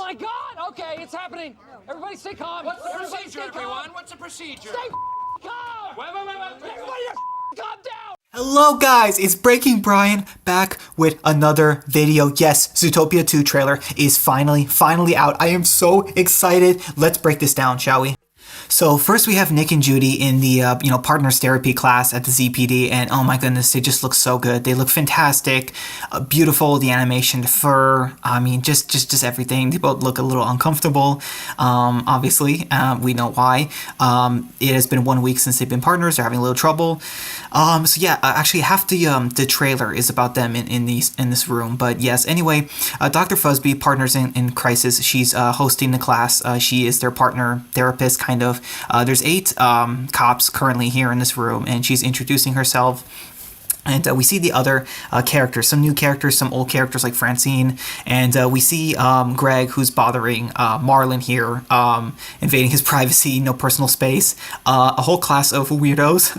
my God! Okay, it's happening. Everybody stay calm. What's the procedure, everyone? What's the procedure? Stay calm! Wait. Everybody just calm down! Hello guys, it's Breaking Brian back with another video. Yes, Zootopia 2 trailer is finally out. I am so excited. Let's break this down, shall we? So first we have Nick and Judy in the partners therapy class at the ZPD, and oh my goodness, they just look so good. They look fantastic, beautiful. The animation, the fur, I mean, just everything. They both look a little uncomfortable. Obviously, we know why. It has been 1 week since they've been partners. They're having a little trouble. So yeah, actually half the trailer is about them in this room. But yes, anyway, Dr. Fuzzbee, partners in crisis. She's hosting the class. She is their partner therapist, kind of. There's 8 cops currently here in this room, and she's introducing herself. And we see the other characters, some new characters, some old characters like Francine. And we see Greg, who's bothering Marlon here, invading his privacy, no personal space. A whole class of weirdos,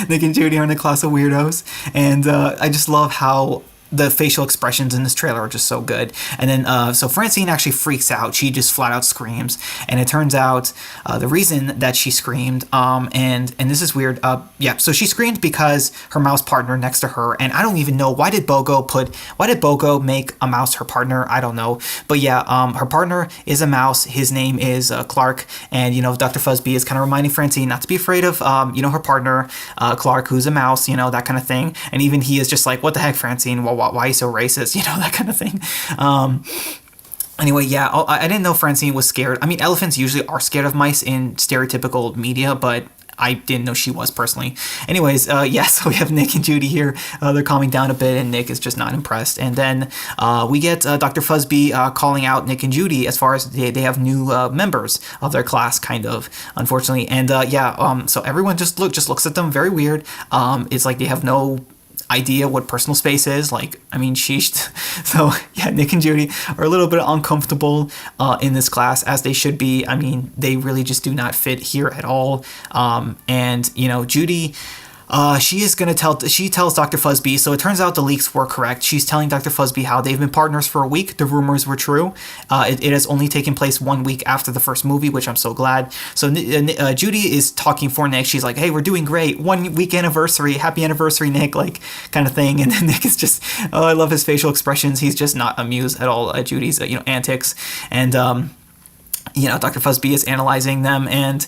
Nick and Judy are in a class of weirdos. And I just love how the facial expressions in this trailer are just so good. And then, so Francine actually freaks out. She just flat out screams. And it turns out the reason that she screamed, and this is weird, so she screamed because her mouse partner next to her, and I don't even know, why did Bogo make a mouse her partner? I don't know. But yeah, her partner is a mouse. His name is Clark, and, Dr. Fuzzbee is kind of reminding Francine not to be afraid of, her partner, Clark, who's a mouse, that kind of thing. And even he is just like, what the heck, Francine? Well, why are you so racist? That kind of thing. Anyway, yeah, I didn't know Francine was scared. I mean, elephants usually are scared of mice in stereotypical media, but I didn't know she was personally. Anyways, yeah, so we have Nick and Judy here. They're calming down a bit, and Nick is just not impressed. And then we get Dr. Fuzzbee calling out Nick and Judy as far as they have new members of their class, kind of, unfortunately. And so everyone just looks at them very weird. It's like they have no idea what personal space is. Like, I mean, sheesh. So yeah, Nick and Judy are a little bit uncomfortable in this class, as they should be. I mean, they really just do not fit here at all. And Judy, she tells Dr. Fuzzbee, so it turns out the leaks were correct. She's telling Dr. Fuzzbee how they've been partners for a week. The rumors were true. It has only taken place 1 week after the first movie, which I'm so glad. So Judy is talking for Nick. She's like, hey, we're doing great. 1 week anniversary. Happy anniversary, Nick, like, kind of thing. And then Nick is just, I love his facial expressions. He's just not amused at all at Judy's, antics. And, Dr. Fuzzbee is analyzing them, and,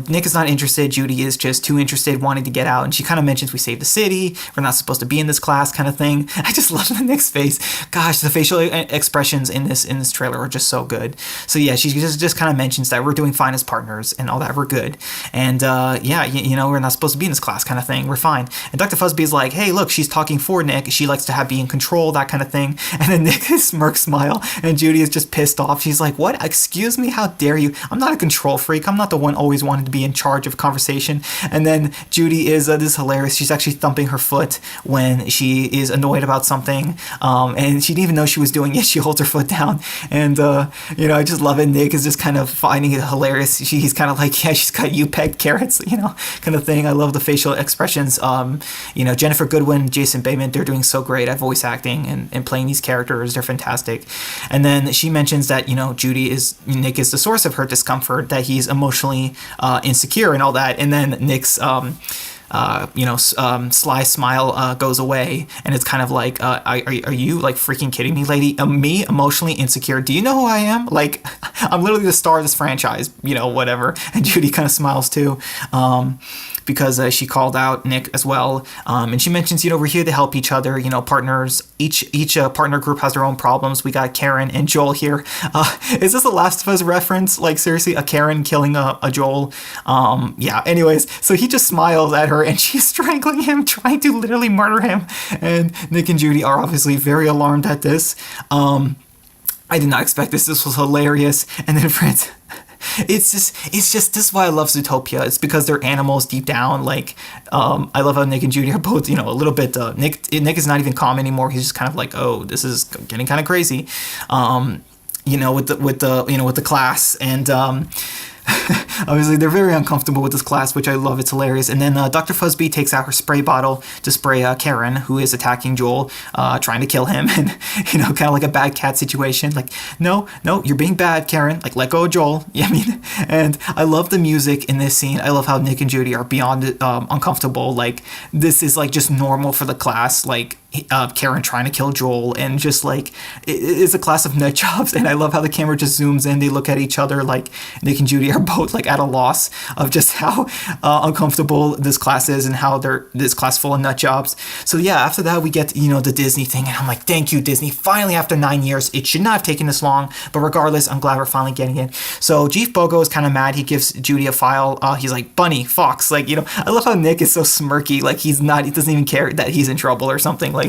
Nick is not interested. Judy is just too interested, wanting to get out. And she kind of mentions, we saved the city. We're not supposed to be in this class, kind of thing. I just love Nick's face. Gosh, the facial expressions in this trailer are just so good. So yeah, she just kind of mentions that we're doing fine as partners and all that. We're good. And we're not supposed to be in this class, kind of thing. We're fine. And Dr. Fuzzbee is like, hey, look, she's talking for Nick. She likes to be in control, that kind of thing. And then Nick smirks, smile, and Judy is just pissed off. She's like, what? Excuse me? How dare you? I'm not a control freak. I'm not the one always wanted to be in charge of conversation. And then Judy is, this is hilarious. She's actually thumping her foot when she is annoyed about something. And she didn't even know she was doing it. She holds her foot down. And, I just love it. Nick is just kind of finding it hilarious. He's kind of like, yeah, she's got you pegged carrots, kind of thing. I love the facial expressions. Jennifer Goodwin, Jason Bateman, they're doing so great at voice acting and playing these characters. They're fantastic. And then she mentions that, Nick is the source of her discomfort, that he's emotionally insecure and all that. And then Nick's sly smile goes away, and it's kind of like, are you like freaking kidding me, lady? Me, emotionally insecure? Do you know who I am? Like, I'm literally the star of this franchise, whatever. And Judy kind of smiles too, because she called out Nick as well. And she mentions, we're here to help each other, partners. Each partner group has their own problems. We got Karen and Joel here. Is this a Last of Us reference? Like, seriously, a Karen killing a Joel? Yeah, anyways, so he just smiles at her, and she's strangling him, trying to literally murder him. And Nick and Judy are obviously very alarmed at this. I did not expect this. This was hilarious. And then it's just this is why I love Zootopia. It's because they're animals deep down. Like, I love how Nick and Judy are both, a little bit, Nick is not even calm anymore. He's just kind of like, oh, this is getting kind of crazy. With the class. And Obviously, they're very uncomfortable with this class, which I love. It's hilarious. And then Dr. Fuzzby takes out her spray bottle to spray Karen, who is attacking Joel, trying to kill him. And, kind of like a bad cat situation. Like, no, you're being bad, Karen. Like, let go of Joel. Yeah, I mean, and I love the music in this scene. I love how Nick and Judy are beyond uncomfortable. Like, this is like just normal for the class. Like, Karen trying to kill Joel, and just like it's a class of nut jobs. And I love how the camera just zooms in. They look at each other like Nick and Judy are both like at a loss of just how uncomfortable this class is and how they're this class full of nut jobs. So yeah, after that we get the Disney thing, and I'm like, thank you, Disney. Finally, after 9 years, it should not have taken this long, but regardless, I'm glad we're finally getting it. So Chief Bogo is kind of mad. He gives Judy a file. He's like, Bunny, Fox, like, I love how Nick is so smirky, like he doesn't even care that he's in trouble or something. Like,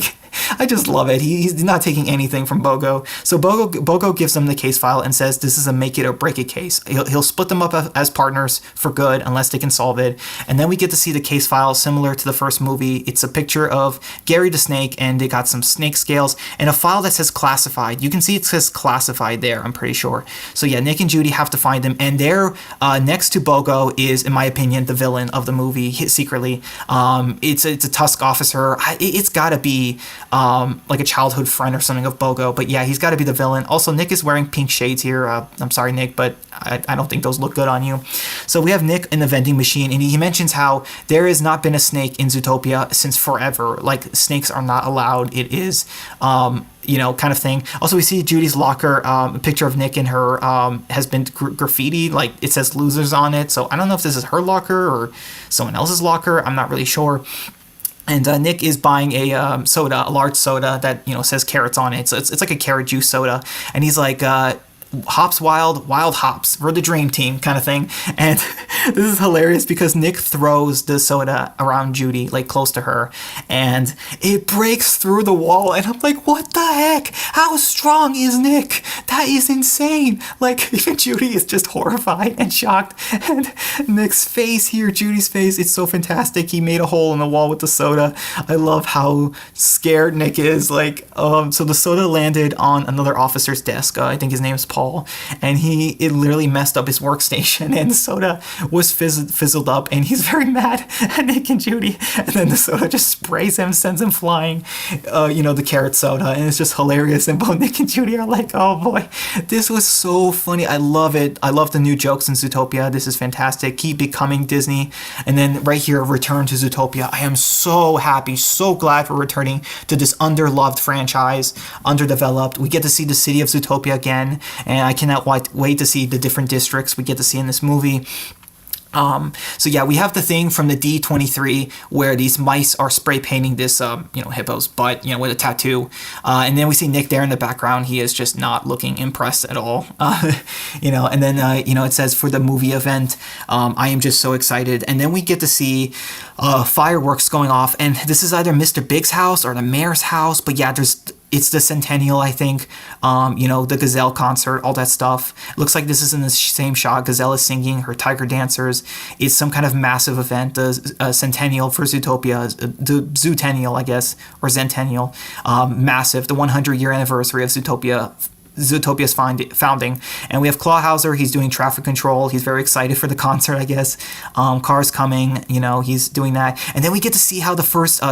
I just love it. He's not taking anything from Bogo. So Bogo gives them the case file and says this is a make it or break it case. He'll split them up as partners for good unless they can solve it. And then we get to see the case file similar to the first movie. It's a picture of Gary the Snake, and they got some snake scales and a file that says classified. You can see it says classified there, I'm pretty sure. So yeah, Nick and Judy have to find them, and there next to Bogo is, in my opinion, the villain of the movie secretly. It's a Tusk officer. It's got to be like a childhood friend or something of Bogo, but yeah, he's got to be the villain. Also, Nick is wearing pink shades here. I'm sorry, Nick, but I don't think those look good on you. So we have Nick in the vending machine, and he mentions how there has not been a snake in Zootopia since forever. Like, snakes are not allowed. It is kind of thing. Also, we see Judy's locker, a picture of Nick and her has been graffitied, like it says losers on it. So I don't know if this is her locker or someone else's locker. I'm not really sure. And Nick is buying a soda, a large soda that says carrots on it. So it's like a carrot juice soda, and he's like, hops wild hops, we're the dream team kind of thing. And this is hilarious because Nick throws the soda around Judy, like close to her, and it breaks through the wall, and I'm like, what the heck? How strong is Nick? That is insane. Like, even Judy is just horrified and shocked, and Nick's face here, Judy's face, it's so fantastic. He made a hole in the wall with the soda. I love how scared Nick is. Like, so the soda landed on another officer's desk. I think his name is Paul, and it literally messed up his workstation, and the soda was fizzled up, and he's very mad at Nick and Judy, and then the soda just sprays him, sends him flying, the carrot soda, and it's just hilarious. And both Nick and Judy are like, oh boy, this was so funny. I love it. I love the new jokes in Zootopia. This is fantastic. Keep becoming Disney. And then right here, return to Zootopia. I am so happy, so glad we're returning to this underloved franchise, underdeveloped. We get to see the city of Zootopia again, and I cannot wait to see the different districts we get to see in this movie. So yeah, we have the thing from the D23 where these mice are spray painting this, hippo's butt, with a tattoo. And then we see Nick there in the background. He is just not looking impressed at all. And then, it says for the movie event, I am just so excited. And then we get to see, fireworks going off, and this is either Mr. Big's house or the mayor's house. But yeah, it's the Centennial, I think, the Gazelle concert, all that stuff. It looks like this is in the same shot. Gazelle is singing, her tiger dancers. It's some kind of massive event, the Centennial for Zootopia, the Zootennial, I guess, or Zentennial. Massive, the 100-year anniversary of Zootopia's founding. And we have Clawhauser. He's doing traffic control. He's very excited for the concert, I guess. Cars coming, he's doing that. And then we get to see how the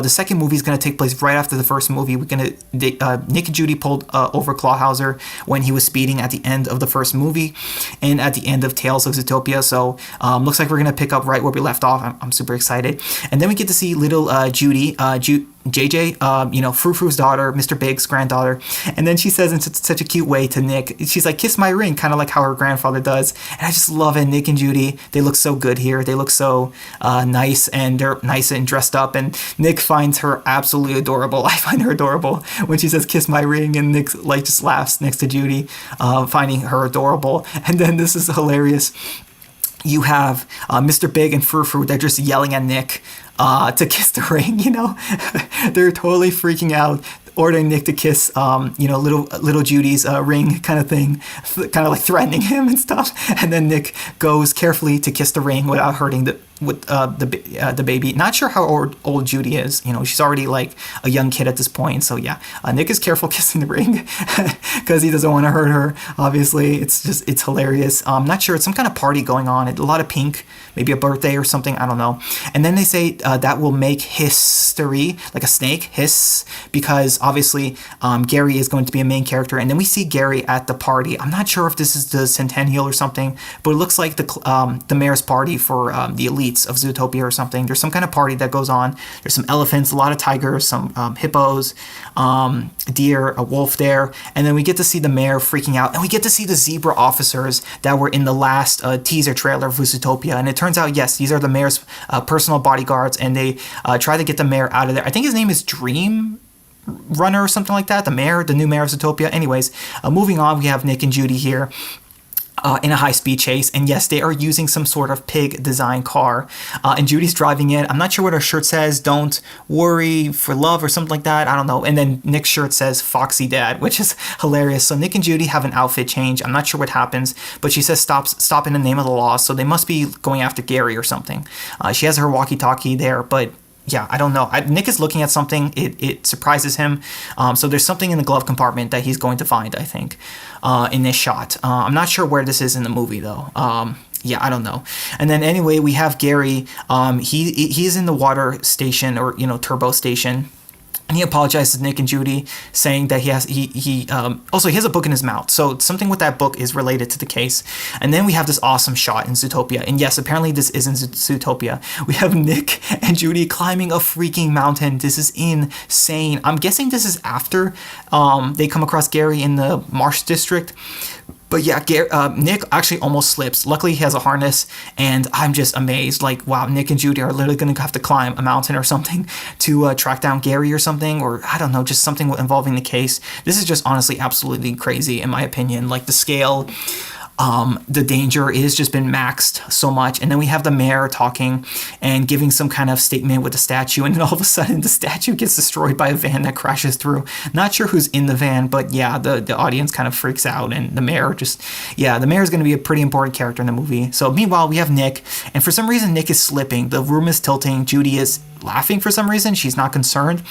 second movie is going to take place right after the first movie. Nick and Judy pulled over Clawhauser when he was speeding at the end of the first movie and at the end of Tales of Zootopia. So looks like we're going to pick up right where we left off. I'm super excited. And then we get to see little Judy, JJ, Frou Frou's daughter, Mr. Big's granddaughter. And then she says in such a cute way to Nick, she's like, kiss my ring, kind of like how her grandfather does. And I just love it. Nick and Judy, they look so good here. They look so nice, and they're nice and dressed up. And Nick finds her absolutely adorable. I find her adorable when she says, kiss my ring. And Nick just laughs next to Judy, finding her adorable. And then this is hilarious. You have Mr. Big and Frou Frou, they're just yelling at Nick to kiss the ring, They're totally freaking out, ordering Nick to kiss, little Judy's ring kind of thing, kind of like threatening him and stuff. And then Nick goes carefully to kiss the ring without hurting the baby. Not sure how old Judy is. You know, she's already like a young kid at this point. So yeah, Nick is careful kissing the ring because he doesn't want to hurt her. Obviously, it's hilarious. I'm not sure. It's some kind of party going on. A lot of pink, maybe a birthday or something. I don't know. And then they say that will make history, like a snake hiss, because obviously Gary is going to be a main character. And then we see Gary at the party. I'm not sure if this is the centennial or something, but it looks like the mayor's party for the elite of Zootopia or something. There's some kind of party that goes on. There's some elephants, a lot of tigers, some hippos, deer, a wolf there, and then we get to see the mayor freaking out, and we get to see the zebra officers that were in the last teaser trailer of Zootopia. And it turns out, yes, these are the mayor's personal bodyguards, and they try to get the mayor out of there. I think his name is Dream Runner or something like that. The new mayor of Zootopia. Anyways, moving on, we have Nick and Judy here. In a high-speed chase, and yes, they are using some sort of pig design car, and Judy's driving it. I'm not sure what her shirt says, don't worry for love or something like that, I don't know. And then Nick's shirt says Foxy Dad, which is hilarious. So Nick and Judy have an outfit change. I'm not sure what happens, but she says stop in the name of the law, so they must be going after Gary or something. She has her walkie-talkie there, but yeah, I don't know. Nick is looking at something. It surprises him. So there's something in the glove compartment that he's going to find, I think, in this shot. I'm not sure where this is in the movie, though. Yeah, I don't know. And then anyway, we have Gary. He's in the water station, or, you know, turbo station. And he apologizes to Nick and Judy, saying that he has a book in his mouth. So something with that book is related to the case. And then we have this awesome shot in Zootopia. And yes, apparently this isn't Zootopia. We have Nick and Judy climbing a freaking mountain. This is insane. I'm guessing this is after they come across Gary in the Marsh District. But yeah, Nick actually almost slips. Luckily, he has a harness, and I'm just amazed. Like, wow, Nick and Judy are literally going to have to climb a mountain or something to track down Gary or something, or I don't know, just something involving the case. This is just honestly absolutely crazy, in my opinion. Like, the scale, the danger is just been maxed so much. And then we have the mayor talking and giving some kind of statement with the statue, and then all of a sudden the statue gets destroyed by a van that crashes through. Not sure who's in the van, but yeah, the audience kind of freaks out, and the mayor the mayor is going to be a pretty important character in the movie. So meanwhile, we have Nick, and for some reason Nick is slipping. The room is tilting. Judy is laughing for some reason. She's not concerned,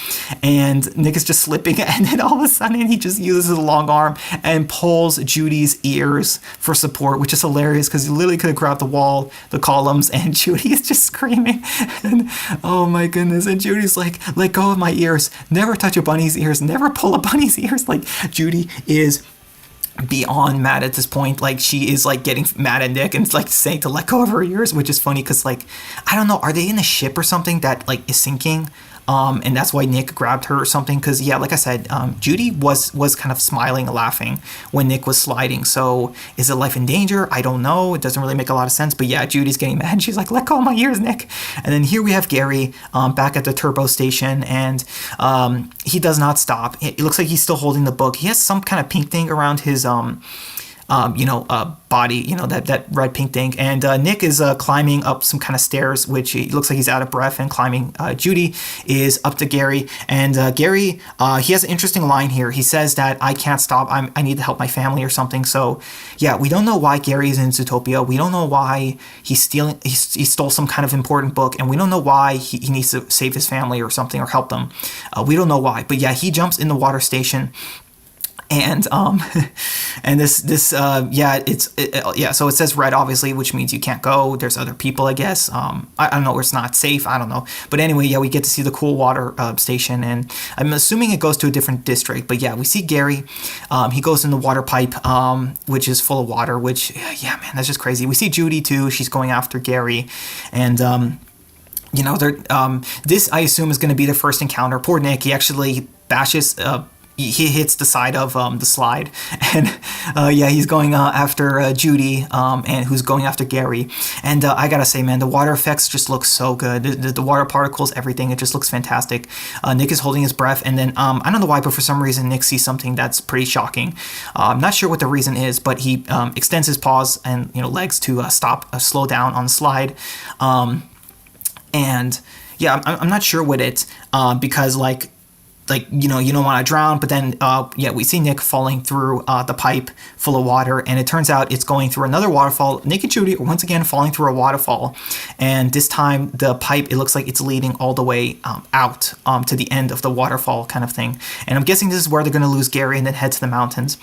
and Nick is just slipping, and then all of a sudden he just uses his long arm and pulls Judy's ears for support, which is hilarious because he literally could have grabbed the wall, the columns, and Judy is just screaming. And oh my goodness, and Judy's like, let go of my ears, never touch a bunny's ears, never pull a bunny's ears. Like, Judy is beyond mad at this point. Like, she is like getting mad at Nick and like saying to let go of her ears, which is funny because, like, I don't know, are they in a ship or something that like is sinking? And that's why Nick grabbed her or something. Because yeah, like I said, Judy was kind of smiling and laughing when Nick was sliding. So is it life in danger? I don't know. It doesn't really make a lot of sense. But yeah, Judy's getting mad. She's like, let go of my ears, Nick. And then here we have Gary back at the turbo station, and he does not stop. It looks like he's still holding the book. He has some kind of pink thing around his body, that red pink thing. And Nick is climbing up some kind of stairs, which he looks like he's out of breath and climbing. Judy is up to Gary, and Gary, he has an interesting line here. He says that I can't stop. I need to help my family or something. So yeah, we don't know why Gary is in Zootopia. We don't know why he stole some kind of important book, and we don't know why he needs to save his family or something or help them. We don't know why, but yeah, he jumps in the water station. And so it says red, obviously, which means you can't go. There's other people, I guess. I don't know, or it's not safe. I don't know. But anyway, yeah, we get to see the cool water station, and I'm assuming it goes to a different district. But yeah, we see Gary. He goes in the water pipe, which is full of water, which, yeah, man, that's just crazy. We see Judy too. She's going after Gary, and this, I assume, is going to be the first encounter. Poor Nick, he actually bashes he hits the side of the slide, and he's going after Judy, and who's going after Gary. And I gotta say, man, the water effects just look so good. The water particles, everything, it just looks fantastic. Nick is holding his breath, and then I don't know why, but for some reason Nick sees something that's pretty shocking. I'm not sure what the reason is, but he extends his paws and legs to slow down on the slide, and yeah, I'm not sure what it's because, like, like, you know, you don't want to drown. But then, yeah, we see Nick falling through the pipe full of water, and it turns out it's going through another waterfall. Nick and Judy are once again falling through a waterfall, and this time the pipe, it looks like it's leading all the way out to the end of the waterfall kind of thing. And I'm guessing this is where they're going to lose Gary and then head to the mountains.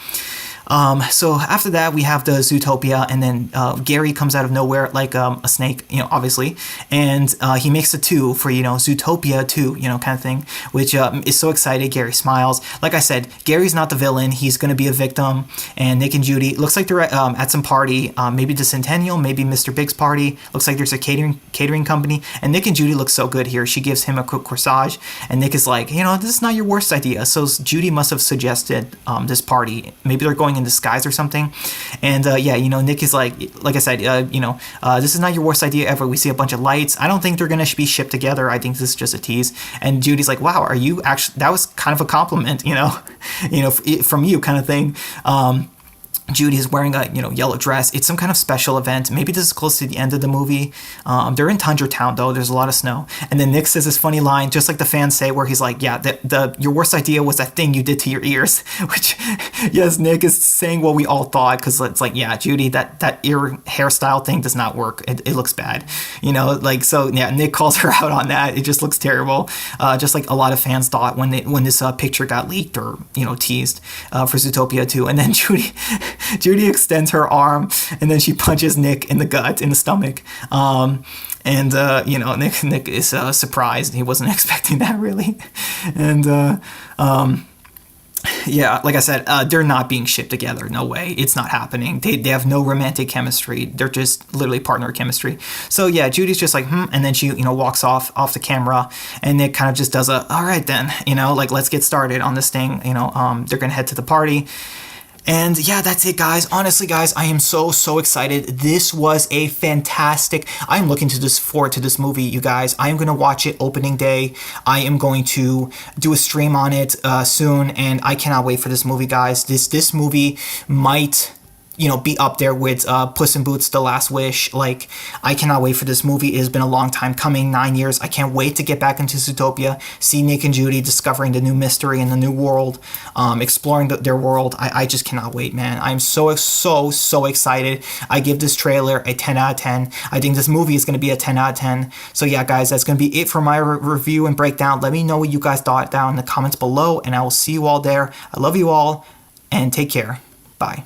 So after that, we have the Zootopia, and then Gary comes out of nowhere like a snake, you know, obviously, and he makes a 2 for, you know, Zootopia 2, you know, kind of thing, which is so excited. Gary smiles. Like I said, Gary's not the villain. He's going to be a victim, and Nick and Judy, looks like they're at some party, maybe the Centennial, maybe Mr. Big's party. Looks like there's a catering company, and Nick and Judy look so good here. She gives him a quick corsage, and Nick is like, you know, this is not your worst idea. So Judy must have suggested this party. Maybe they're going in disguise or something. And yeah, you know, Nick is like I said, you know, this is not your worst idea ever. We see a bunch of lights. I don't think they're gonna be shipped together. I think this is just a tease. And Judy's like, wow, are you actually, that was kind of a compliment, you know, from you kind of thing. Judy is wearing a, you know, yellow dress. It's some kind of special event. Maybe this is close to the end of the movie. They're in Tundra Town though. There's a lot of snow. And then Nick says this funny line, just like the fans say, where he's like, yeah, your worst idea was that thing you did to your ears. Which, yes, Nick is saying what we all thought, because it's like, yeah, Judy, that ear hairstyle thing does not work. It looks bad, you know, like, so yeah, Nick calls her out on that. It just looks terrible. Just like a lot of fans thought when this picture got leaked or, you know, teased for Zootopia 2. And then Judy extends her arm, and then she punches Nick in the gut, in the stomach. And you know, Nick is surprised. He wasn't expecting that, really. And yeah, like I said, they're not being shipped together. No way. It's not happening. They have no romantic chemistry. They're just literally partner chemistry. So yeah, Judy's just like, and then she, you know, walks off the camera, and Nick kind of just does all right then, you know, like, let's get started on this thing. You know, they're gonna head to the party. And yeah, that's it, guys. Honestly, guys, I am so excited. This was a fantastic... I'm looking forward to this movie, you guys. I am going to watch it opening day. I am going to do a stream on it soon, and I cannot wait for this movie, guys. This movie might, you know, be up there with Puss in Boots: The Last Wish. Like, I cannot wait for this movie. It has been a long time coming, 9 years. I can't wait to get back into Zootopia, see Nick and Judy discovering the new mystery in the new world, exploring their world. I just cannot wait, man. I'm so excited. I give this trailer a 10 out of 10. I think this movie is going to be a 10 out of 10. So yeah, guys, that's going to be it for my review and breakdown. Let me know what you guys thought down in the comments below, and I will see you all there. I love you all, and take care. Bye.